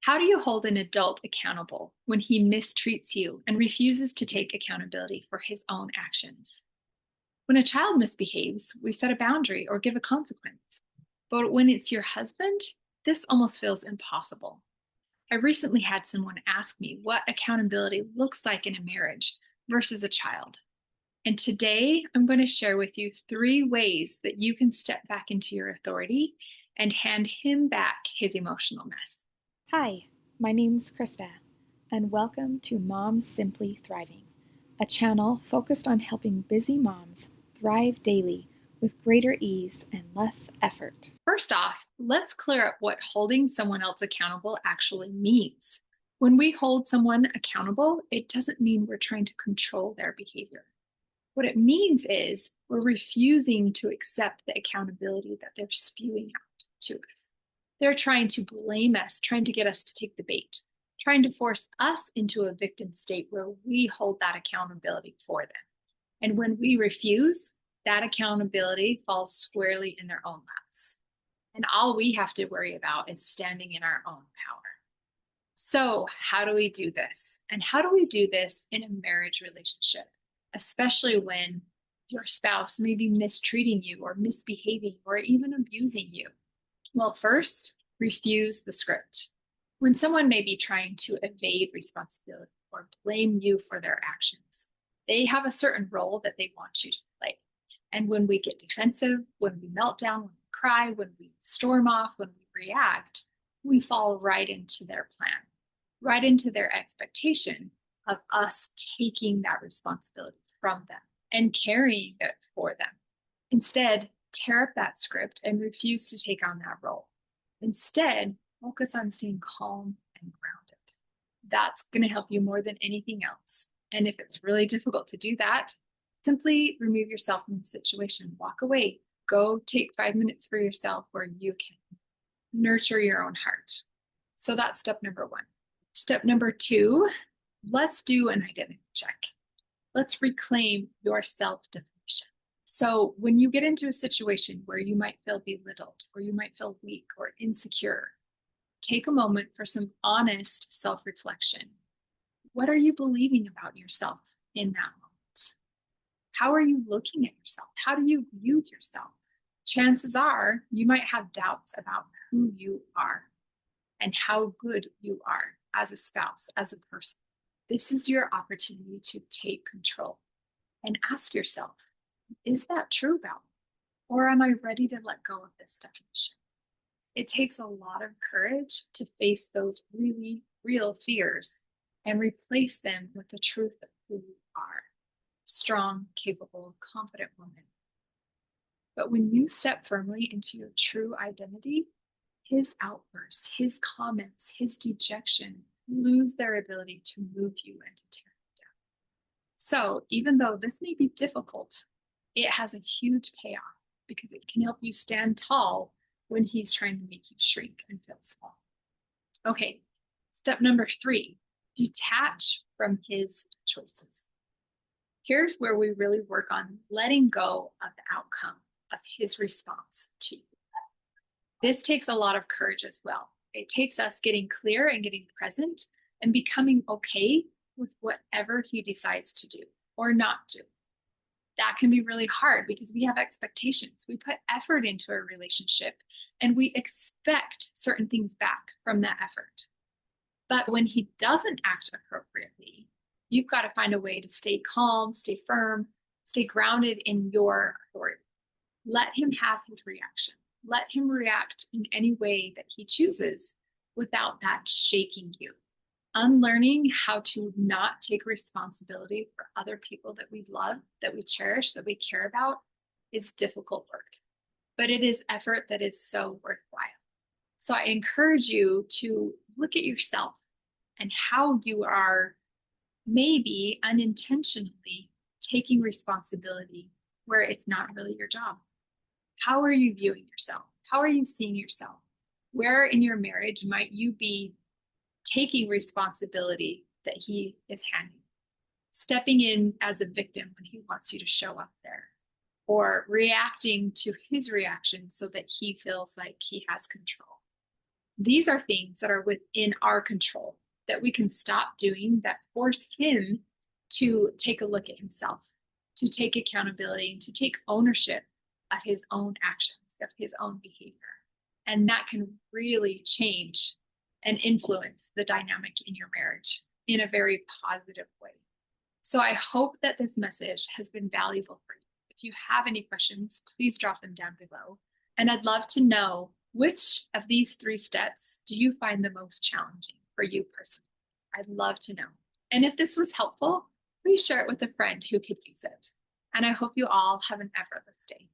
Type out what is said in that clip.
How do you hold an adult accountable when he mistreats you and refuses to take accountability for his own actions? When a child misbehaves, we set a boundary or give a consequence. But when it's your husband, this almost feels impossible. I recently had someone ask me what accountability looks like in a marriage versus a child. And today I'm going to share with you three ways that you can step back into your authority and hand him back his emotional mess. Hi, my name's Krista, and welcome to Moms Simply Thriving, a channel focused on helping busy moms thrive daily with greater ease and less effort. First off, let's clear up what holding someone else accountable actually means. When we hold someone accountable, it doesn't mean we're trying to control their behavior. What it means is we're refusing to accept the accountability that they're spewing out to us. They're trying to blame us, trying to get us to take the bait, trying to force us into a victim state where we hold that accountability for them. And when we refuse, that accountability falls squarely in their own laps. And all we have to worry about is standing in our own power. So, how do we do this? And how do we do this in a marriage relationship, especially when your spouse may be mistreating you or misbehaving or even abusing you? Well, first, refuse the script. When someone may be trying to evade responsibility or blame you for their actions, they have a certain role that they want you to play. And when we get defensive, when we melt down, when we cry, when we storm off, when we react, we fall right into their plan, right into their expectation of us taking that responsibility from them and carrying it for them. Instead, tear up that script and refuse to take on that role. Instead, focus on staying calm and grounded. That's going to help you more than anything else. And if it's really difficult to do that, simply remove yourself from the situation. Walk away. Go take 5 minutes for yourself where you can nurture your own heart. So that's step number one. Step number two, let's do an identity check. Let's reclaim your self-definition. So when you get into a situation where you might feel belittled or you might feel weak or insecure, take a moment for some honest self-reflection. What are you believing about yourself in that moment? How are you looking at yourself? How do you view yourself? Chances are you might have doubts about who you are and how good you are as a spouse, as a person. This is your opportunity to take control and ask yourself, is that true about me? Or am I ready to let go of this definition? It takes a lot of courage to face those really real fears and replace them with the truth of who you are. Strong, capable, confident woman. But when you step firmly into your true identity, his outbursts, his comments, his dejection lose their ability to move you and to tear you down. So even though this may be difficult, it has a huge payoff because it can help you stand tall when he's trying to make you shrink and feel small. Okay, step number three, detach from his choices. Here's where we really work on letting go of the outcome of his response to you. This takes a lot of courage as well. It takes us getting clear and getting present and becoming okay with whatever he decides to do or not do. That can be really hard because we have expectations. We put effort into a relationship and we expect certain things back from that effort. But when he doesn't act appropriately, you've got to find a way to stay calm, stay firm, stay grounded in your authority. Let him have his reaction. Let him react in any way that he chooses without that shaking you. Unlearning how to not take responsibility for other people that we love, that we cherish, that we care about is difficult work, but it is effort that is so worthwhile. So I encourage you to look at yourself and how you are maybe unintentionally taking responsibility where it's not really your job. How are you viewing yourself? How are you seeing yourself? Where in your marriage might you be taking responsibility that he is handing? Stepping in as a victim when he wants you to show up there, or reacting to his reaction so that he feels like he has control. These are things that are within our control that we can stop doing that force him to take a look at himself, to take accountability, and to take ownership of his own actions, of his own behavior. And that can really change and influence the dynamic in your marriage in a very positive way. So I hope that this message has been valuable for you. If you have any questions, please drop them down below. And I'd love to know, which of these 3 steps do you find the most challenging for you personally? I'd love to know. And if this was helpful, please share it with a friend who could use it. And I hope you all have an effortless day.